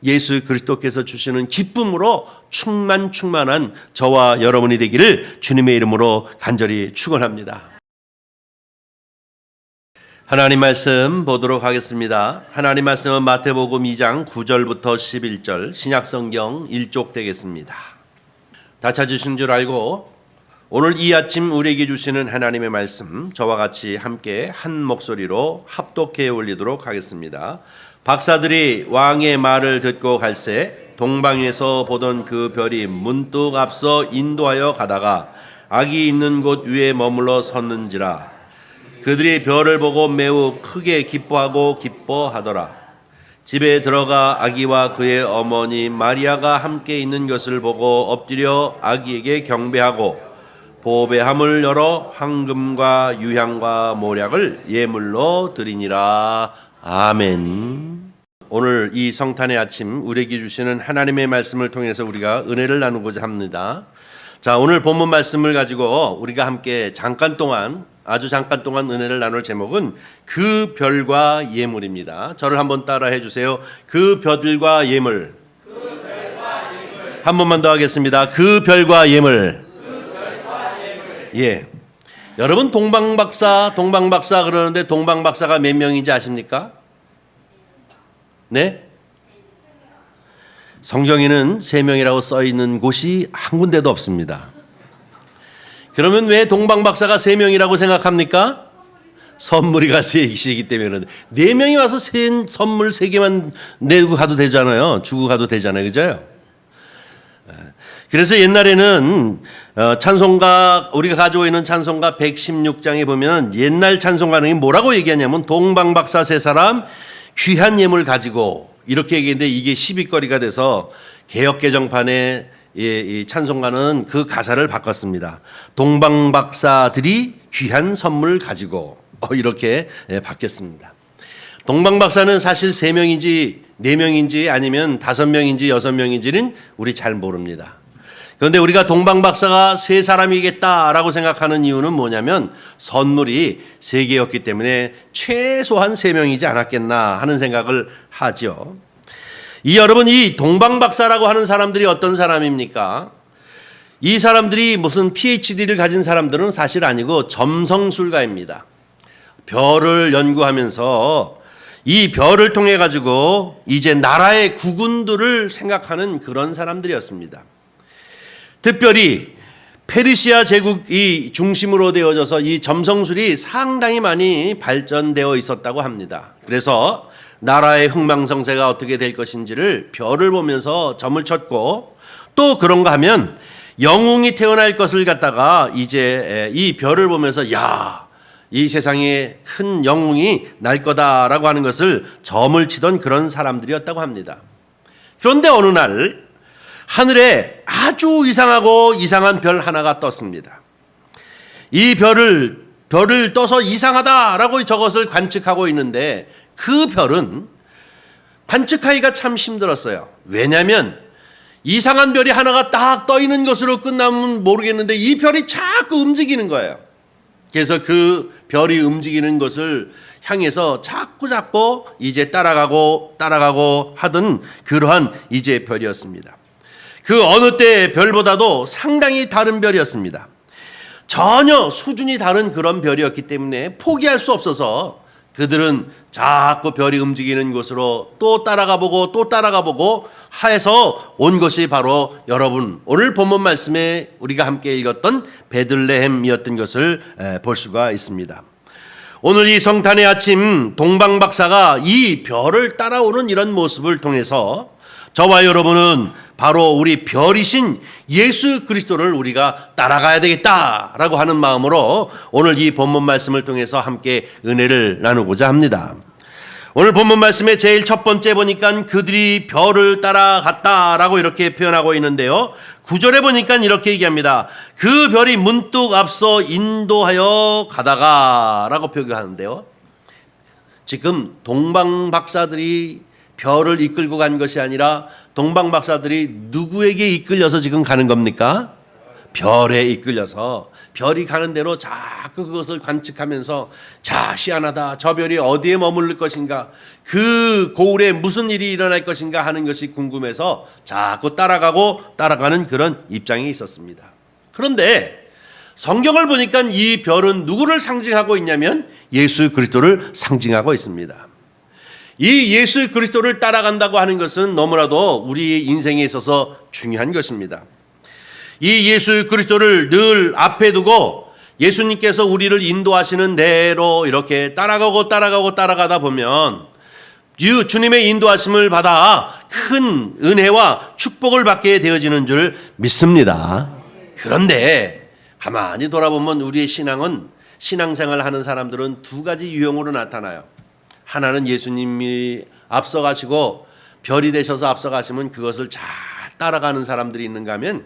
예수 그리스도께서 주시는 기쁨으로 충만한 저와 여러분이 되기를 주님의 이름으로 간절히 축원합니다. 하나님 말씀 보도록 하겠습니다. 하나님 말씀은 마태복음 2장 9절부터 11절 신약성경 1쪽 되겠습니다. 다 찾으신 줄 알고 오늘 이 아침 우리에게 주시는 하나님의 말씀 저와 같이 함께 한 목소리로 합독해 올리도록 하겠습니다. 박사들이 왕의 말을 듣고 갈새 동방에서 보던 그 별이 문득 앞서 인도하여 가다가 악이 있는 곳 위에 머물러 섰는지라. 그들이 별을 보고 매우 크게 기뻐하더라. 집에 들어가 아기와 그의 어머니 마리아가 함께 있는 것을 보고 엎드려 아기에게 경배하고 보배함을 열어 황금과 유향과 모략을 예물로 드리니라. 아멘. 오늘 이 성탄의 아침 우리에게 주시는 하나님의 말씀을 통해서 우리가 은혜를 나누고자 합니다. 자, 오늘 본문 말씀을 가지고 우리가 함께 아주 잠깐 동안 은혜를 나눌 제목은 그 별과 예물입니다. 저를 한번 따라해 주세요. 그 별과 예물. 한 번만 더 하겠습니다. 그 별과 예물. 예. 여러분 동방박사 그러는데 동방박사가 몇 명인지 아십니까? 네? 성경에는 3명이라고 써 있는 곳이 한 군데도 없습니다. 그러면 왜 동방박사가 3명이라고 생각합니까? 선물이 셋이기 때문에 그런데 4명이 와서 선물 3개만 내고 가도 되잖아요. 주고 가도 되잖아요. 그죠? 그래서 옛날에는 찬송가 우리가 가지고 있는 찬송가 116장에 보면 옛날 찬송가는 뭐라고 얘기하냐면 동방박사 3사람 귀한 예물 가지고 이렇게 얘기했는데 이게 시비거리가 돼서 개역개정판에 이 찬송가는 그 가사를 바꿨습니다. 동방박사들이 귀한 선물 가지고 이렇게 바뀌었습니다. 동방박사는 사실 3명인지 4명인지 아니면 5명인지 6명인지는 우리 잘 모릅니다. 그런데 우리가 동방박사가 3사람이겠다라고 생각하는 이유는 뭐냐면 선물이 3개였기 때문에 최소한 3명이지 않았겠나 하는 생각을 하죠. 여러분 이 동방박사라고 하는 사람들이 어떤 사람입니까? 이 사람들이 무슨 PhD를 가진 사람들은 사실 아니고 점성술가입니다. 별을 연구하면서 이 별을 통해 가지고 이제 나라의 국운들을 생각하는 그런 사람들이었습니다. 특별히 페르시아 제국이 중심으로 되어져서 이 점성술이 상당히 많이 발전되어 있었다고 합니다. 그래서 나라의 흥망성쇠가 어떻게 될 것인지를 별을 보면서 점을 쳤고 또 그런가 하면 영웅이 태어날 것을 갖다가 이제 이 별을 보면서 이 세상에 큰 영웅이 날 거다라고 하는 것을 점을 치던 그런 사람들이었다고 합니다. 그런데 어느 날 하늘에 아주 이상한 별 하나가 떴습니다. 이 별을 떠서 이상하다라고 저것을 관측하고 있는데 그 별은 관측하기가 참 힘들었어요. 왜냐하면 이상한 별이 하나가 딱 떠 있는 것으로 끝나면 모르겠는데 이 별이 자꾸 움직이는 거예요. 그래서 그 별이 움직이는 것을 향해서 자꾸 이제 따라가고 하던 그러한 이제 별이었습니다. 그 어느 때의 별보다도 상당히 다른 별이었습니다. 전혀 수준이 다른 그런 별이었기 때문에 포기할 수 없어서 그들은 자꾸 별이 움직이는 곳으로 또 따라가 보고 해서 온 것이 바로 여러분 오늘 본문 말씀에 우리가 함께 읽었던 베들레헴이었던 것을 볼 수가 있습니다. 오늘 이 성탄의 아침 동방박사가 이 별을 따라오는 이런 모습을 통해서 저와 여러분은 바로 우리 별이신 예수 그리스도를 우리가 따라가야 되겠다라고 하는 마음으로 오늘 이 본문 말씀을 통해서 함께 은혜를 나누고자 합니다. 오늘 본문 말씀의 제일 첫 번째 보니까 그들이 별을 따라갔다라고 이렇게 표현하고 있는데요. 9절에 보니까 이렇게 얘기합니다. 그 별이 문득 앞서 인도하여 가다가라고 표기하는데요. 지금 동방박사들이 별을 이끌고 간 것이 아니라 동방박사들이 누구에게 이끌려서 지금 가는 겁니까? 별에 이끌려서 별이 가는 대로 자꾸 그것을 관측하면서 자, 희한하다. 저 별이 어디에 머무를 것인가? 그 고을에 무슨 일이 일어날 것인가 하는 것이 궁금해서 자꾸 따라가는 그런 입장이 있었습니다. 그런데 성경을 보니까 이 별은 누구를 상징하고 있냐면 예수 그리스도를 상징하고 있습니다. 이 예수 그리스도를 따라간다고 하는 것은 너무나도 우리 인생에 있어서 중요한 것입니다. 이 예수 그리스도를 늘 앞에 두고 예수님께서 우리를 인도하시는 대로 이렇게 따라가다 보면 주님의 인도하심을 받아 큰 은혜와 축복을 받게 되어지는 줄 믿습니다. 그런데 가만히 돌아보면 우리의 신앙생활 하는 사람들은 두 가지 유형으로 나타나요. 하나는 예수님이 앞서가시고 별이 되셔서 앞서가시면 그것을 잘 따라가는 사람들이 있는가 하면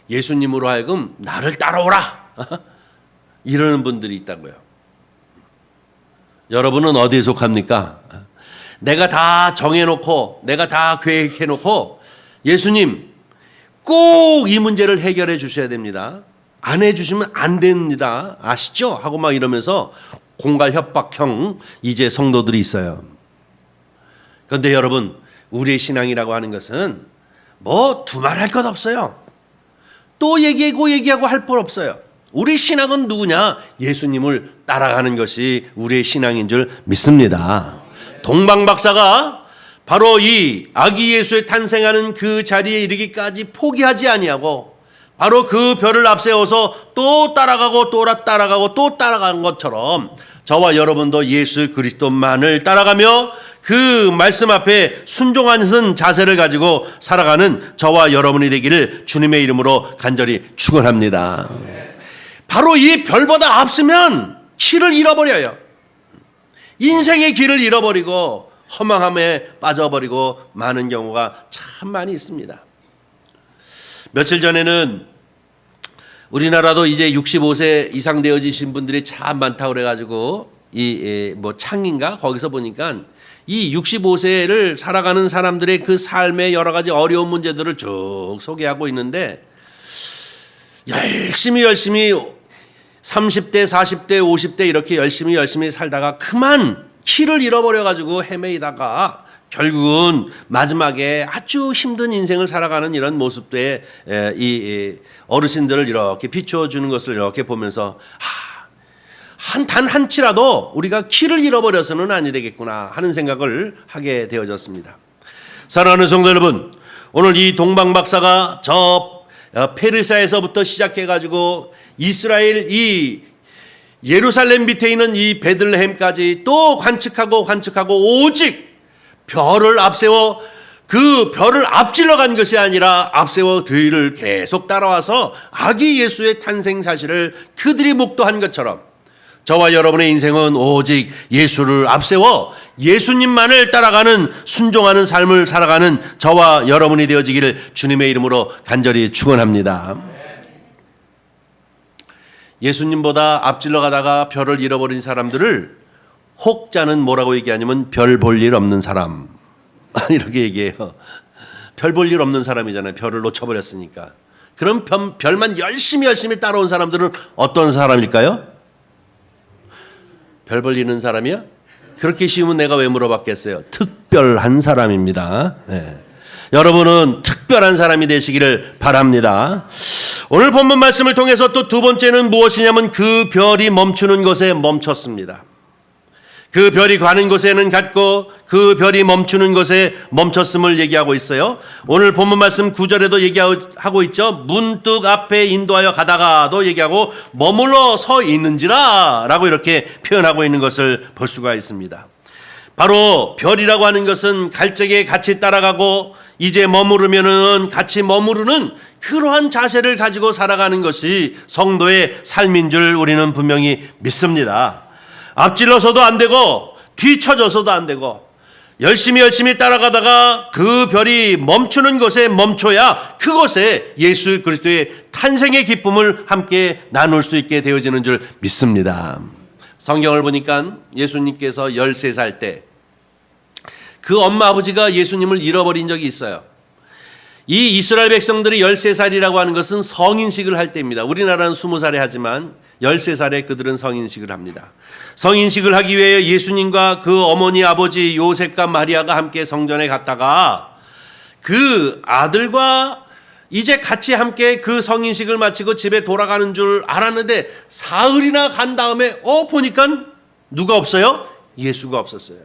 예수님으로 하여금 나를 따라오라 이러는 분들이 있다고요. 여러분은 어디에 속합니까? 내가 다 정해놓고 내가 다 계획해놓고 예수님 꼭 이 문제를 해결해 주셔야 됩니다. 안 해주시면 안 됩니다. 아시죠? 하고 막 이러면서 공갈 협박형 이제 성도들이 있어요. 그런데 여러분, 우리의 신앙이라고 하는 것은 뭐 두말할 것 없어요. 또 얘기하고 할 것 없어요. 우리 신앙은 누구냐? 예수님을 따라가는 것이 우리의 신앙인 줄 믿습니다. 동방박사가 바로 이 아기 예수의 탄생하는 그 자리에 이르기까지 포기하지 아니하고 바로 그 별을 앞세워서 또 따라가고 또 따라간 것처럼 저와 여러분도 예수 그리스도만을 따라가며 그 말씀 앞에 순종하는 자세를 가지고 살아가는 저와 여러분이 되기를 주님의 이름으로 간절히 축원합니다. 바로 이 별보다 앞서면 길을 잃어버려요. 인생의 길을 잃어버리고 허망함에 빠져버리고 많은 경우가 참 많이 있습니다. 며칠 전에는 우리나라도 이제 65세 이상 되어지신 분들이 참 많다고 그래가지고 뭐 창인가 거기서 보니까 이 65세를 살아가는 사람들의 그 삶의 여러 가지 어려운 문제들을 쭉 소개하고 있는데 열심히 30대, 40대, 50대 이렇게 열심히 살다가 그만 길을 잃어버려가지고 헤매이다가 결국은 마지막에 아주 힘든 인생을 살아가는 이런 모습들에 이 어르신들을 이렇게 비추어주는 것을 이렇게 보면서 단 한치라도 우리가 길을 잃어버려서는 아니 되겠구나 하는 생각을 하게 되어졌습니다. 사랑하는 성도 여러분, 오늘 이 동방박사가 저 페르시아에서부터 시작해가지고 이스라엘 이 예루살렘 밑에 있는 이 베들레헴까지 또 관측하고 오직 별을 앞세워 그 별을 앞질러 간 것이 아니라 앞세워 뒤를 계속 따라와서 아기 예수의 탄생 사실을 그들이 목도한 것처럼 저와 여러분의 인생은 오직 예수를 앞세워 예수님만을 따라가는 순종하는 삶을 살아가는 저와 여러분이 되어지기를 주님의 이름으로 간절히 축원합니다. 예수님보다 앞질러 가다가 별을 잃어버린 사람들을 혹자는 뭐라고 얘기하냐면 별 볼 일 없는 사람 이렇게 얘기해요. 별 볼 일 없는 사람이잖아요. 별을 놓쳐버렸으니까. 그럼 별만 열심히 따라온 사람들은 어떤 사람일까요? 별 볼 일 있는 사람이야? 그렇게 쉬우면 내가 왜 물어봤겠어요? 특별한 사람입니다. 네. 여러분은 특별한 사람이 되시기를 바랍니다. 오늘 본문 말씀을 통해서 또 두 번째는 무엇이냐면 그 별이 멈추는 것에 멈췄습니다. 그 별이 가는 곳에는 갔고 그 별이 멈추는 것에 멈췄음을 얘기하고 있어요. 오늘 본문 말씀 9절에도 얘기하고 있죠. 문득 앞에 인도하여 가다가도 얘기하고 머물러 서 있는지라 라고 이렇게 표현하고 있는 것을 볼 수가 있습니다. 바로 별이라고 하는 것은 갈 적에 같이 따라가고 이제 머무르면은 같이 머무르는 그러한 자세를 가지고 살아가는 것이 성도의 삶인 줄 우리는 분명히 믿습니다. 앞질러서도 안 되고 뒤쳐져서도 안 되고 열심히 따라가다가 그 별이 멈추는 것에 멈춰야 그것에 예수 그리스도의 탄생의 기쁨을 함께 나눌 수 있게 되어지는 줄 믿습니다. 성경을 보니까 예수님께서 13살 때 그 엄마 아버지가 예수님을 잃어버린 적이 있어요. 이 이스라엘 백성들이 13살이라고 하는 것은 성인식을 할 때입니다. 우리나라는 20살에 하지만 13살에 그들은 성인식을 합니다. 성인식을 하기 위해 예수님과 그 어머니 아버지 요셉과 마리아가 함께 성전에 갔다가 그 아들과 이제 같이 함께 그 성인식을 마치고 집에 돌아가는 줄 알았는데 사흘이나 간 다음에 보니까 누가 없어요? 예수가 없었어요.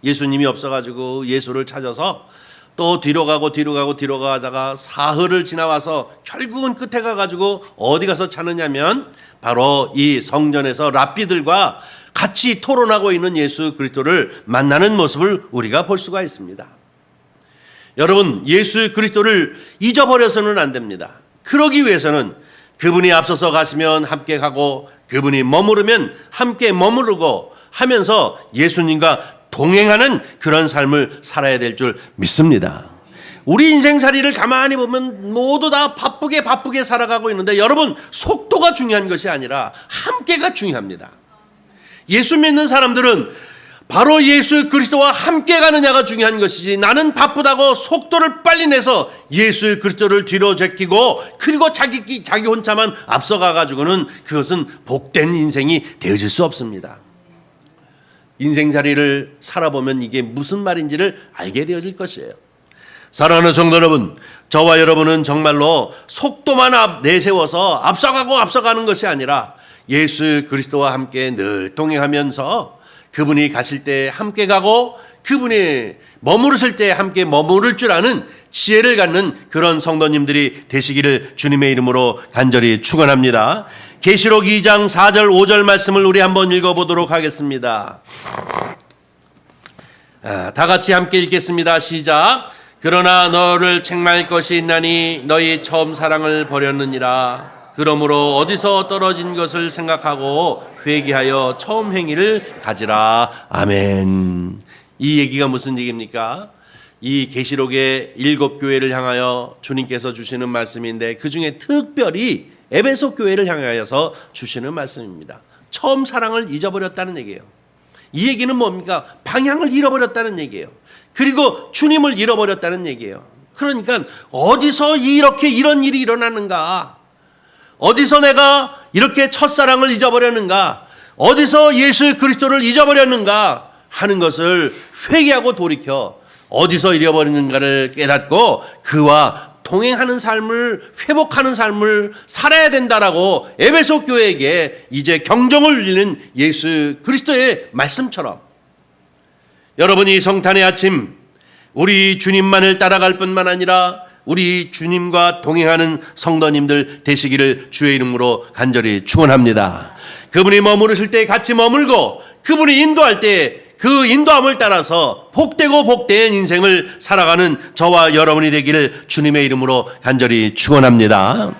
예수님이 없어가지고 예수를 찾아서 또 뒤로 가다가 사흘을 지나와서 결국은 끝에 가가지고 어디 가서 찾느냐면 바로 이 성전에서 랍비들과 같이 토론하고 있는 예수 그리스도를 만나는 모습을 우리가 볼 수가 있습니다. 여러분, 예수 그리스도를 잊어버려서는 안 됩니다. 그러기 위해서는 그분이 앞서서 가시면 함께 가고 그분이 머무르면 함께 머무르고 하면서 예수님과 동행하는 그런 삶을 살아야 될 줄 믿습니다. 우리 인생살이를 가만히 보면 모두 다 바쁘게 살아가고 있는데 여러분, 속도가 중요한 것이 아니라 함께가 중요합니다. 예수 믿는 사람들은 바로 예수 그리스도와 함께 가느냐가 중요한 것이지, 나는 바쁘다고 속도를 빨리 내서 예수 그리스도를 뒤로 제끼고 그리고 자기 혼자만 앞서가 가지고는 그것은 복된 인생이 되어질 수 없습니다. 인생살이를 살아보면 이게 무슨 말인지를 알게 되어질 것이에요. 사랑하는 성도 여러분, 저와 여러분은 정말로 속도만 내세워서 앞서가는 것이 아니라 예수 그리스도와 함께 늘 동행하면서 그분이 가실 때 함께 가고 그분이 머무르실 때 함께 머무를 줄 아는 지혜를 갖는 그런 성도님들이 되시기를 주님의 이름으로 간절히 축원합니다. 계시록 2장 4절 5절 말씀을 우리 한번 읽어보도록 하겠습니다. 다 같이 함께 읽겠습니다. 시작. 그러나 너를 책망할 것이 있나니 너희 처음 사랑을 버렸느니라. 그러므로 어디서 떨어진 것을 생각하고 회개하여 처음 행위를 가지라. 아멘. 이 얘기가 무슨 얘기입니까? 이 계시록의 7교회를 향하여 주님께서 주시는 말씀인데 그중에 특별히 에베소 교회를 향하여서 주시는 말씀입니다. 처음 사랑을 잊어버렸다는 얘기예요. 이 얘기는 뭡니까? 방향을 잃어버렸다는 얘기예요. 그리고 주님을 잃어버렸다는 얘기예요. 그러니까 어디서 이런 일이 일어나는가? 어디서 내가 이렇게 첫사랑을 잊어버렸는가? 어디서 예수 그리스도를 잊어버렸는가? 하는 것을 회개하고 돌이켜 어디서 잃어버리는가를 깨닫고 그와 동행하는 삶을, 회복하는 삶을 살아야 된다라고 에베소 교회에게 이제 경종을 울리는 예수 그리스도의 말씀처럼, 여러분이 성탄의 아침 우리 주님만을 따라갈 뿐만 아니라 우리 주님과 동행하는 성도님들 되시기를 주의 이름으로 간절히 축원합니다. 그분이 머무르실 때 같이 머물고 그분이 인도할 때 그 인도함을 따라서 복되고 복된 인생을 살아가는 저와 여러분이 되기를 주님의 이름으로 간절히 축원합니다.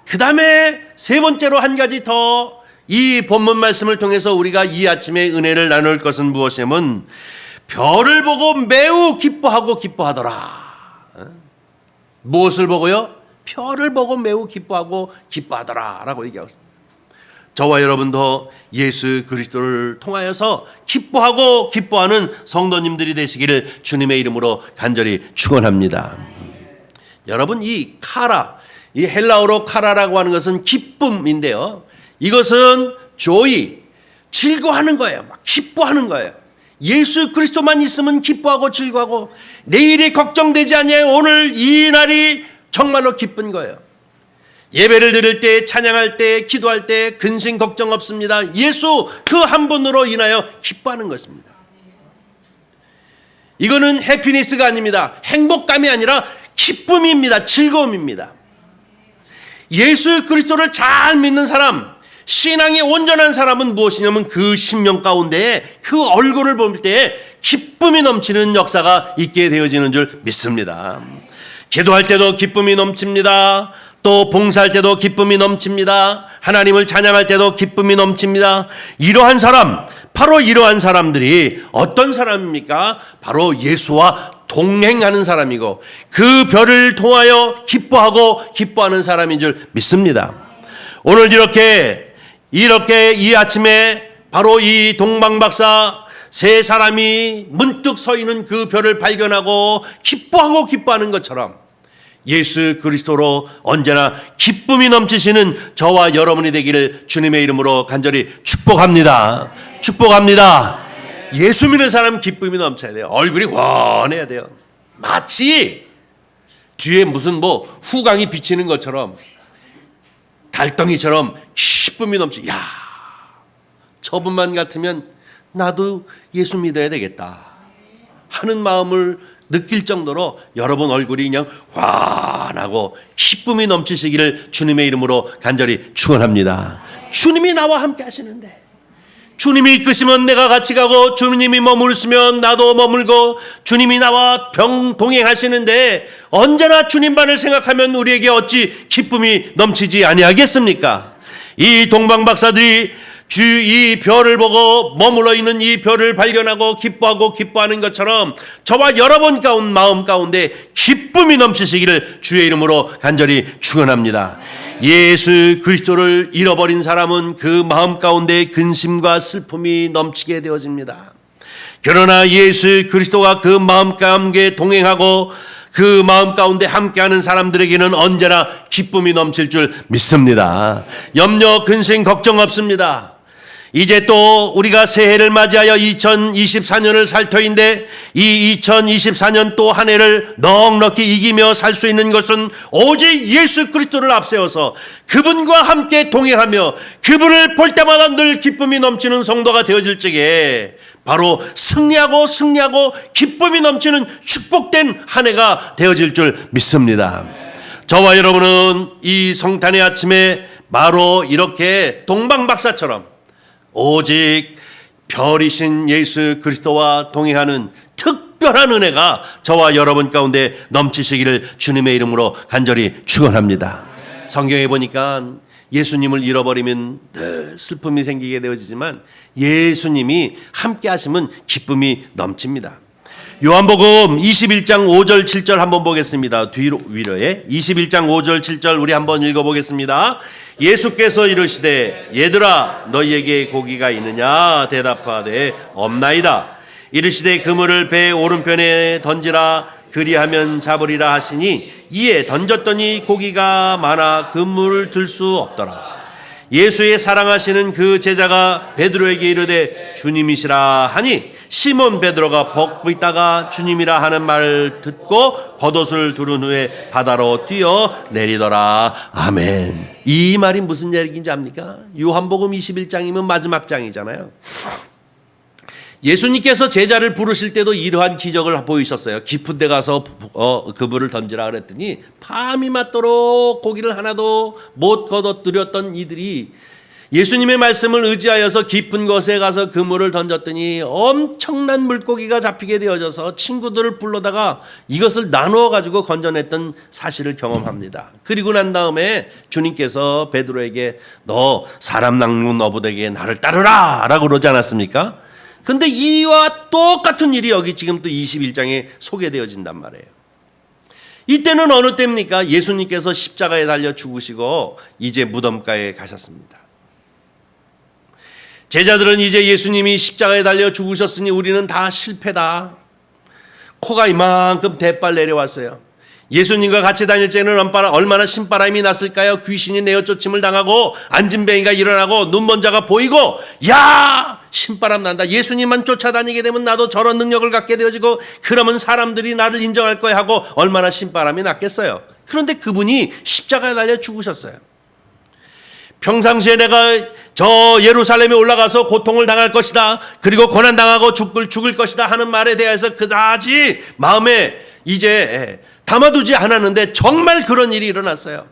그 다음에 세 번째로 한 가지 더 이 본문 말씀을 통해서 우리가 이 아침에 은혜를 나눌 것은 무엇이냐면 별을 보고 매우 기뻐하더라. 무엇을 보고요? 별을 보고 매우 기뻐하더라 라고 얘기하고 있습니다. 저와 여러분도 예수 그리스도를 통하여서 기뻐하는 성도님들이 되시기를 주님의 이름으로 간절히 축원합니다. 여러분, 이 카라, 이 헬라어로 카라라고 하는 것은 기쁨인데요. 이것은 joy, 즐거워하는 거예요. 막 기뻐하는 거예요. 예수 그리스도만 있으면 기뻐하고 즐거워하고 내일이 걱정되지 않아요. 오늘 이 날이 정말로 기쁜 거예요. 예배를 드릴 때, 찬양할 때, 기도할 때 근심 걱정 없습니다. 예수 그 한 분으로 인하여 기뻐하는 것입니다. 이거는 해피니스가 아닙니다. 행복감이 아니라 기쁨입니다. 즐거움입니다. 예수 그리스도를 잘 믿는 사람, 신앙이 온전한 사람은 무엇이냐면 그 심령 가운데 그 얼굴을 볼 때 기쁨이 넘치는 역사가 있게 되어지는 줄 믿습니다. 기도할 때도 기쁨이 넘칩니다. 또 봉사할 때도 기쁨이 넘칩니다. 하나님을 찬양할 때도 기쁨이 넘칩니다. 이러한 사람, 바로 이러한 사람들이 어떤 사람입니까? 바로 예수와 동행하는 사람이고 그 별을 통하여 기뻐하는 사람인 줄 믿습니다. 오늘 이렇게 이 아침에 바로 이 동방박사 세 사람이 문득 서 있는 그 별을 발견하고 기뻐하는 것처럼 예수 그리스도로 언제나 기쁨이 넘치시는 저와 여러분이 되기를 주님의 이름으로 간절히 축복합니다. 축복합니다. 예수 믿는 사람 기쁨이 넘쳐야 돼요. 얼굴이 훤해야 돼요. 마치 뒤에 무슨 후광이 비치는 것처럼, 달덩이처럼 기쁨이 넘치. 야, 저분만 같으면 나도 예수 믿어야 되겠다 하는 마음을 느낄 정도로 여러분 얼굴이 그냥 환하고 기쁨이 넘치시기를 주님의 이름으로 간절히 축원합니다. 주님이 나와 함께 하시는데, 주님이 이끄시면 내가 같이 가고, 주님이 머무르시면 나도 머물고, 주님이 나와 동행하시는데 언제나 주님만을 생각하면 우리에게 어찌 기쁨이 넘치지 아니하겠습니까? 이 동방박사들이 이 별을 보고 머물러 있는 이 별을 발견하고 기뻐하는 것처럼 저와 여러분 마음 가운데 기쁨이 넘치시기를 주의 이름으로 간절히 축원합니다. 예수 그리스도를 잃어버린 사람은 그 마음 가운데 근심과 슬픔이 넘치게 되어집니다. 그러나 예수 그리스도가 그 마음 가운데 동행하고 그 마음 가운데 함께하는 사람들에게는 언제나 기쁨이 넘칠 줄 믿습니다. 염려, 근심, 걱정 없습니다. 이제 또 우리가 새해를 맞이하여 2024년을 살 터인데, 이 2024년 또 한 해를 넉넉히 이기며 살 수 있는 것은 오직 예수 그리스도를 앞세워서 그분과 함께 동행하며 그분을 볼 때마다 늘 기쁨이 넘치는 성도가 되어질 적에 바로 승리하고 기쁨이 넘치는 축복된 한 해가 되어질 줄 믿습니다. 저와 여러분은 이 성탄의 아침에 바로 이렇게 동방박사처럼 오직 별이신 예수 그리스도와 동행하는 특별한 은혜가 저와 여러분 가운데 넘치시기를 주님의 이름으로 간절히 축원합니다. 성경에 보니까 예수님을 잃어버리면 늘 슬픔이 생기게 되어지지만 예수님이 함께 하시면 기쁨이 넘칩니다. 요한복음 21장 5절 7절 한번 보겠습니다. 위로에 21장 5절 7절 우리 한번 읽어보겠습니다. 예수께서 이르시되 얘들아 너희에게 고기가 있느냐 대답하되 없나이다. 이르시되 그물을 배 오른편에 던지라 그리하면 잡으리라 하시니 이에 던졌더니 고기가 많아 그물을 들 수 없더라. 예수의 사랑하시는 그 제자가 베드로에게 이르되 주님이시라 하니 시몬 베드로가 벗고 있다가 주님이라 하는 말을 듣고 겉옷을 두른 후에 바다로 뛰어 내리더라. 아멘. 이 말이 무슨 얘기인지 압니까? 요한복음 21장이면 마지막 장이잖아요. 예수님께서 제자를 부르실 때도 이러한 기적을 보이셨어요. 깊은 데 가서 그물을 던지라 그랬더니 밤이 맞도록 고기를 하나도 못 거둬들였던 이들이 예수님의 말씀을 의지하여서 깊은 곳에 가서 그물을 던졌더니 엄청난 물고기가 잡히게 되어져서 친구들을 불러다가 이것을 나누어 가지고 건져냈던 사실을 경험합니다. 그리고 난 다음에 주님께서 베드로에게 너 사람 낚는 어부에게 나를 따르라 라고 그러지 않았습니까? 근데 이와 똑같은 일이 여기 지금 또 21장에 소개되어진단 말이에요. 이때는 어느 때입니까? 예수님께서 십자가에 달려 죽으시고 이제 무덤가에 가셨습니다. 제자들은 이제 예수님이 십자가에 달려 죽으셨으니 우리는 다 실패다. 코가 이만큼 대빨 내려왔어요. 예수님과 같이 다닐 때는 얼마나 신바람이 났을까요? 귀신이 내어쫓임을 당하고 안진뱅이가 일어나고 눈먼자가 보이고 야 신바람 난다. 예수님만 쫓아다니게 되면 나도 저런 능력을 갖게 되어지고 그러면 사람들이 나를 인정할 거야 하고 얼마나 신바람이 났겠어요. 그런데 그분이 십자가에 달려 죽으셨어요. 평상시에 내가 저 예루살렘에 올라가서 고통을 당할 것이다. 그리고 고난당하고 죽을 것이다 하는 말에 대해서 그다지 마음에 이제 담아두지 않았는데 정말 그런 일이 일어났어요.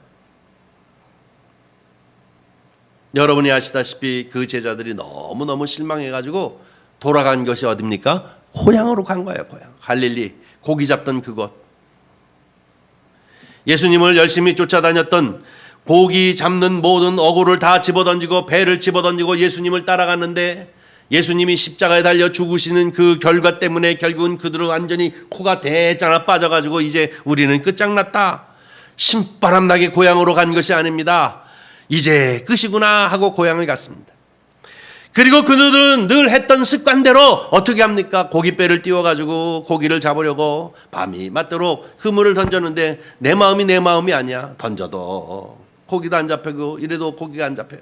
여러분이 아시다시피 그 제자들이 너무너무 실망해가지고 돌아간 것이 어딥니까? 고향으로 간 거예요. 고향. 갈릴리 고기 잡던 그곳. 예수님을 열심히 쫓아다녔던 고기 잡는 모든 어구를 다 집어던지고 배를 집어던지고 예수님을 따라갔는데 예수님이 십자가에 달려 죽으시는 그 결과 때문에 결국은 그들은 완전히 코가 대짜나 빠져가지고 이제 우리는 끝장났다. 신바람나게 고향으로 간 것이 아닙니다. 이제 끝이구나 하고 고향을 갔습니다. 그리고 그들은 늘 했던 습관대로 어떻게 합니까? 고깃배를 띄워가지고 고기를 잡으려고 밤이 맞도록 그물을 던졌는데 내 마음이 아니야. 던져도 고기도 안 잡히고 이래도 고기가 안 잡혀요.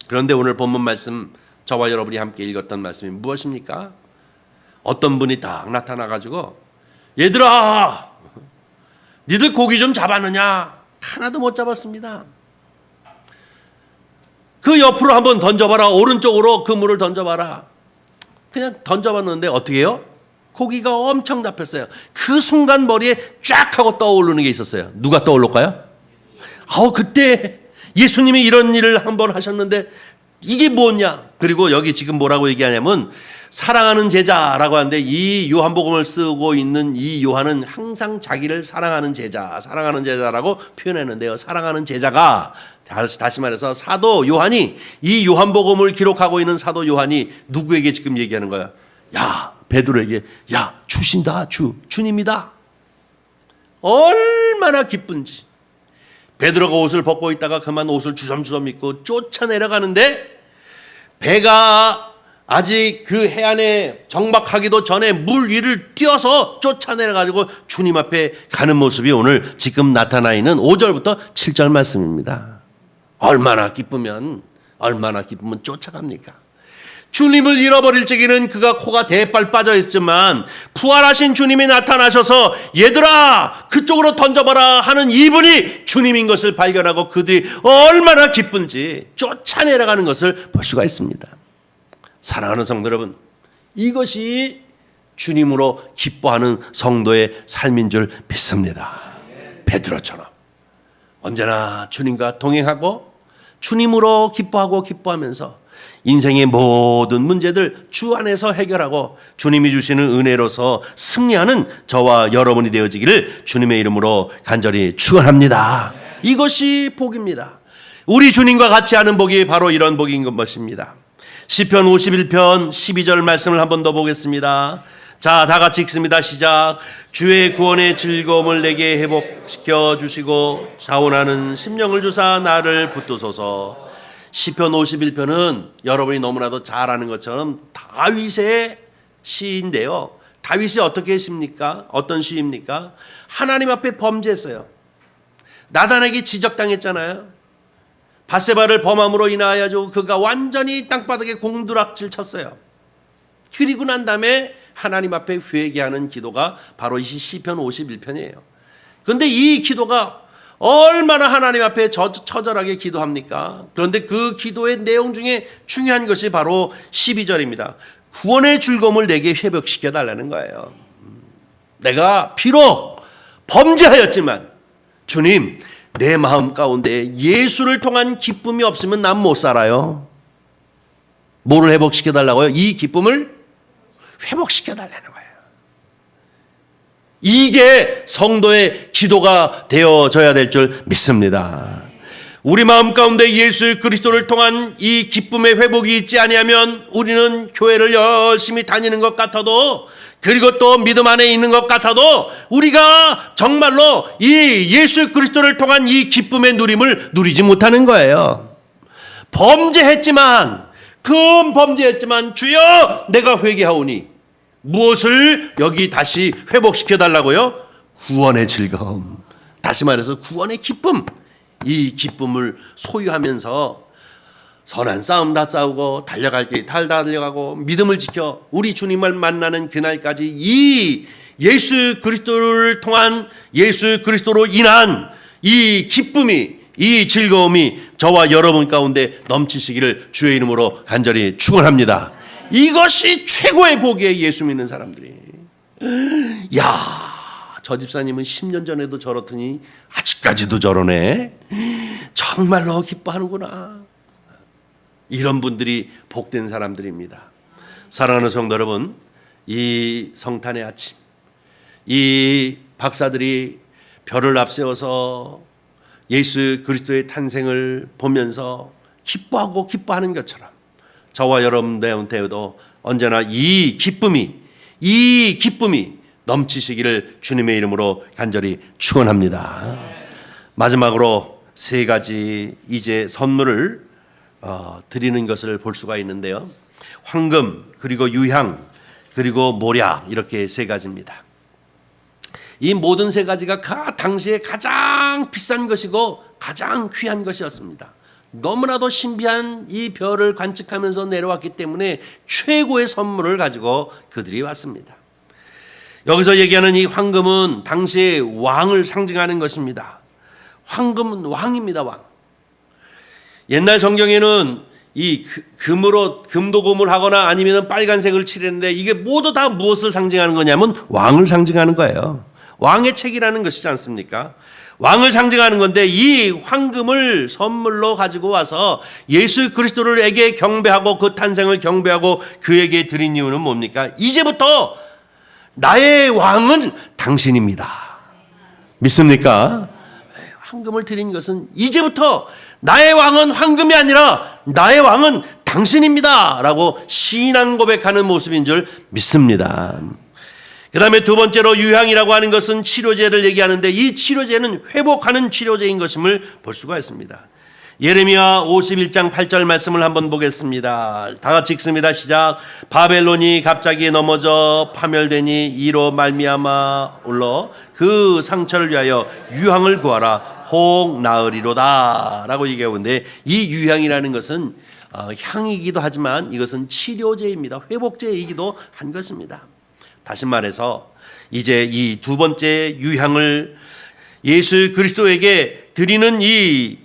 그런데 오늘 본문 말씀, 저와 여러분이 함께 읽었던 말씀이 무엇입니까? 어떤 분이 딱 나타나가지고 얘들아, 니들 고기 좀 잡았느냐? 하나도 못 잡았습니다. 그 옆으로 한번 던져봐라. 오른쪽으로 그물을 던져봐라. 그냥 던져봤는데 어떻게 해요? 고기가 엄청 잡혔어요. 그 순간 머리에 쫙 하고 떠오르는 게 있었어요. 누가 떠올를까요? 그때 예수님이 이런 일을 한번 하셨는데 이게 뭐냐? 그리고 여기 지금 뭐라고 얘기하냐면 사랑하는 제자라고 하는데 이 요한복음을 쓰고 있는 이 요한은 항상 자기를 사랑하는 제자라고 표현했는데요. 사랑하는 제자가 다시 말해서 사도 요한이 이 요한복음을 기록하고 있는 사도 요한이 누구에게 지금 얘기하는 거야? 야, 베드로에게 야, 주신다. 주님이다. 얼마나 기쁜지. 베드로가 옷을 벗고 있다가 그만 옷을 주섬주섬 입고 쫓아내려가는데 배가 아직 그 해안에 정박하기도 전에 물 위를 뛰어서 쫓아내려가지고 주님 앞에 가는 모습이 오늘 지금 나타나 있는 5절부터 7절 말씀입니다. 얼마나 기쁘면 쫓아갑니까? 주님을 잃어버릴 적에는 그가 코가 대빨 빠져 있지만 부활하신 주님이 나타나셔서 얘들아 그쪽으로 던져봐라 하는 이분이 주님인 것을 발견하고 그들이 얼마나 기쁜지 쫓아내려가는 것을 볼 수가 있습니다. 사랑하는 성도 여러분, 이것이 주님으로 기뻐하는 성도의 삶인 줄 믿습니다. 베드로처럼 언제나 주님과 동행하고 주님으로 기뻐하면서 인생의 모든 문제들 주 안에서 해결하고 주님이 주시는 은혜로서 승리하는 저와 여러분이 되어지기를 주님의 이름으로 간절히 축원합니다. 이것이 복입니다. 우리 주님과 같이 하는 복이 바로 이런 복인 것입니다. 시편 51편 12절 말씀을 한 번 더 보겠습니다. 자, 다 같이 읽습니다. 시작. 주의 구원의 즐거움을 내게 회복시켜 주시고 자원하는 심령을 주사 나를 붙드소서. 시편 51편은 여러분이 너무나도 잘 아는 것처럼 다윗의 시인데요. 다윗이 어떻게 했습니까? 어떤 시입니까? 하나님 앞에 범죄했어요. 나단에게 지적당했잖아요. 밧세바를 범함으로 인하여 그가 완전히 땅바닥에 공두락질 쳤어요. 그리고 난 다음에 하나님 앞에 회개하는 기도가 바로 이 시편 51편이에요. 그런데 이 기도가 얼마나 하나님 앞에 처절하게 기도합니까? 그런데 그 기도의 내용 중에 중요한 것이 바로 12절입니다. 구원의 즐거움을 내게 회복시켜 달라는 거예요. 내가 비록 범죄하였지만 주님, 내 마음 가운데 예수를 통한 기쁨이 없으면 난 못 살아요. 뭐를 회복시켜 달라고요? 이 기쁨을 회복시켜 달라는 거예요. 이게 성도의 기도가 되어져야 될 줄 믿습니다. 우리 마음 가운데 예수 그리스도를 통한 이 기쁨의 회복이 있지 아니하면 우리는 교회를 열심히 다니는 것 같아도 그리고 또 믿음 안에 있는 것 같아도 우리가 정말로 이 예수 그리스도를 통한 이 기쁨의 누림을 누리지 못하는 거예요. 범죄했지만 주여 내가 회개하오니 무엇을 여기 다시 회복시켜 달라고요? 구원의 즐거움. 다시 말해서 구원의 기쁨. 이 기쁨을 소유하면서 선한 싸움 다 싸우고 달려갈 길 다 달려가고 믿음을 지켜 우리 주님을 만나는 그날까지 이 예수 그리스도를 통한 예수 그리스도로 인한 이 기쁨이 이 즐거움이 저와 여러분 가운데 넘치시기를 주의 이름으로 간절히 축원합니다. 이것이 최고의 복이에요. 예수 믿는 사람들이. 야, 저 집사님은 10년 전에도 저렇더니 아직까지도 저러네. 정말로 기뻐하는구나. 이런 분들이 복된 사람들입니다. 사랑하는 성도 여러분, 이 성탄의 아침, 이 박사들이 별을 앞세워서 예수 그리스도의 탄생을 보면서 기뻐하는 것처럼 저와 여러분들한테도 언제나 이 기쁨이 넘치시기를 주님의 이름으로 간절히 축원합니다. 마지막으로 세 가지 이제 선물을 드리는 것을 볼 수가 있는데요. 황금, 그리고 유향, 그리고 모략, 이렇게 세 가지입니다. 이 모든 세 가지가 당시에 가장 비싼 것이고 가장 귀한 것이었습니다. 너무나도 신비한 이 별을 관측하면서 내려왔기 때문에 최고의 선물을 가지고 그들이 왔습니다. 여기서 얘기하는 이 황금은 당시의 왕을 상징하는 것입니다. 황금은 왕입니다, 왕. 옛날 성경에는 이 금도금을 하거나 아니면 빨간색을 칠했는데 이게 모두 다 무엇을 상징하는 거냐면 왕을 상징하는 거예요. 왕의 책이라는 것이지 않습니까? 왕을 상징하는 건데 이 황금을 선물로 가지고 와서 예수 그리스도를에게 경배하고 그 탄생을 경배하고 그에게 드린 이유는 뭡니까? 이제부터 나의 왕은 당신입니다. 믿습니까? 황금을 드린 것은 이제부터 나의 왕은 황금이 아니라 나의 왕은 당신입니다 라고 신앙 고백하는 모습인 줄 믿습니다. 그 다음에 두 번째로 유향이라고 하는 것은 치료제를 얘기하는데 이 치료제는 회복하는 치료제인 것임을 볼 수가 있습니다. 예레미야 51장 8절 말씀을 한번 보겠습니다. 다 같이 읽습니다. 시작. 바벨론이 갑자기 넘어져 파멸되니 이로 말미암아 울러 그 상처를 위하여 유향을 구하라 혹 나으리로다 라고 얘기하는데 이 유향이라는 것은 향이기도 하지만 이것은 치료제입니다. 회복제이기도 한 것입니다. 다시 말해서 이제 이 두 번째 유향을 예수 그리스도에게 드리는 이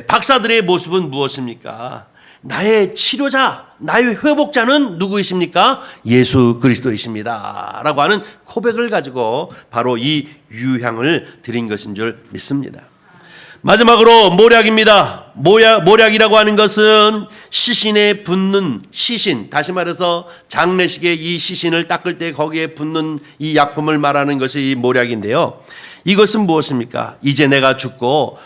박사들의 모습은 무엇입니까? 나의 치료자, 나의 회복자는 누구이십니까? 예수 그리스도이십니다 라고 하는 고백을 가지고 바로 이 유향을 드린 것인 줄 믿습니다. 마지막으로 모략입니다. 모략이라고 하는 것은 시신에 붓는 시신, 다시 말해서 장례식에 이 시신을 닦을 때 거기에 붓는 이 약품을 말하는 것이 이 모략인데요. 이것은 무엇입니까? 이제 내가 죽고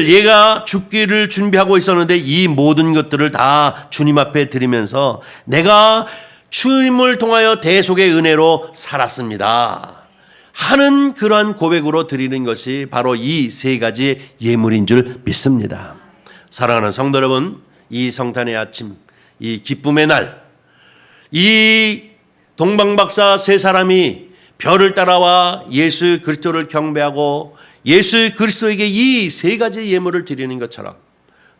얘가 죽기를 준비하고 있었는데 이 모든 것들을 다 주님 앞에 드리면서 내가 주님을 통하여 대속의 은혜로 살았습니다 하는 그러한 고백으로 드리는 것이 바로 이 세 가지 예물인 줄 믿습니다. 사랑하는 성도 여러분, 이 성탄의 아침, 이 기쁨의 날, 이 동방박사 세 사람이 별을 따라와 예수 그리스도를 경배하고 예수 그리스도에게 이 세 가지 예물을 드리는 것처럼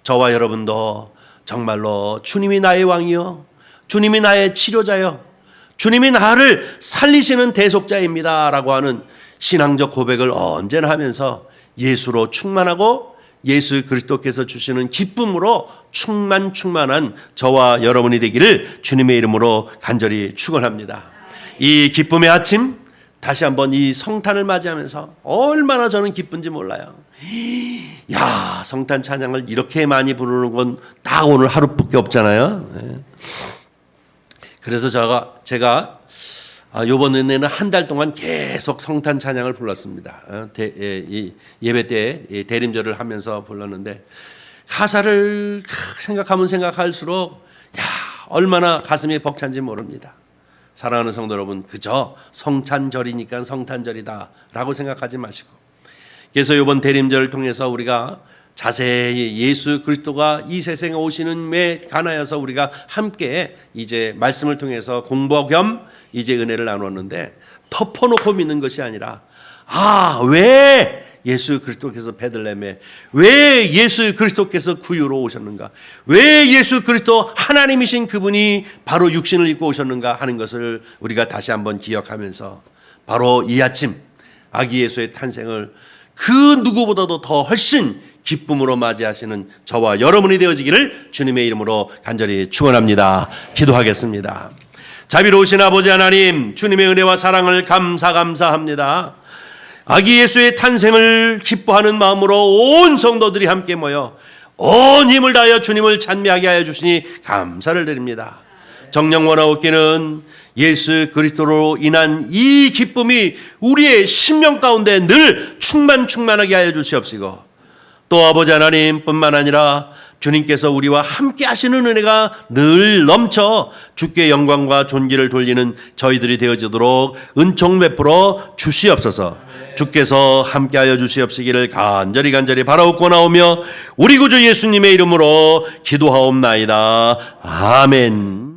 저와 여러분도 정말로 주님이 나의 왕이요, 주님이 나의 치료자요, 주님이 나를 살리시는 대속자입니다 라고 하는 신앙적 고백을 언제나 하면서 예수로 충만하고 예수 그리스도께서 주시는 기쁨으로 충만한 저와 여러분이 되기를 주님의 이름으로 간절히 축원합니다. 이 기쁨의 아침 다시 한번 이 성탄을 맞이하면서 얼마나 저는 기쁜지 몰라요. 야, 성탄 찬양을 이렇게 많이 부르는 건 딱 오늘 하루밖에 없잖아요. 그래서 제가 이번에는 한 달 동안 계속 성탄 찬양을 불렀습니다. 예배 때 대림절을 하면서 불렀는데 가사를 생각하면 생각할수록 얼마나 가슴이 벅찬지 모릅니다. 사랑하는 성도 여러분, 그저 성탄절이니까 성탄절이다 라고 생각하지 마시고, 그래서 이번 대림절을 통해서 우리가 자세히 예수 그리스도가 이 세상에 오시는 매 관하여서 우리가 함께 이제 말씀을 통해서 공부 겸 이제 은혜를 나눴는데 덮어놓고 믿는 것이 아니라 왜 예수 그리스도께서 베들레헴에 왜 예수 그리스도께서 구유로 오셨는가, 왜 예수 그리스도 하나님이신 그분이 바로 육신을 입고 오셨는가 하는 것을 우리가 다시 한번 기억하면서 바로 이 아침 아기 예수의 탄생을 그 누구보다도 더 훨씬 기쁨으로 맞이하시는 저와 여러분이 되어지기를 주님의 이름으로 간절히 축원합니다. 기도하겠습니다. 자비로우신 아버지 하나님, 주님의 은혜와 사랑을 감사합니다. 아기 예수의 탄생을 기뻐하는 마음으로 온 성도들이 함께 모여 온 힘을 다하여 주님을 찬미하게 하여 주시니 감사를 드립니다. 정녕 원하옵기는 예수 그리스도로 인한 이 기쁨이 우리의 심령 가운데 늘 충만하게 하여 주시옵시고, 또 아버지 하나님 뿐만 아니라 주님께서 우리와 함께 하시는 은혜가 늘 넘쳐 주께 영광과 존귀를 돌리는 저희들이 되어지도록 은총 베풀어 주시옵소서. 주께서 함께하여 주시옵시기를 간절히 바라옵고 나오며 우리 구주 예수님의 이름으로 기도하옵나이다. 아멘.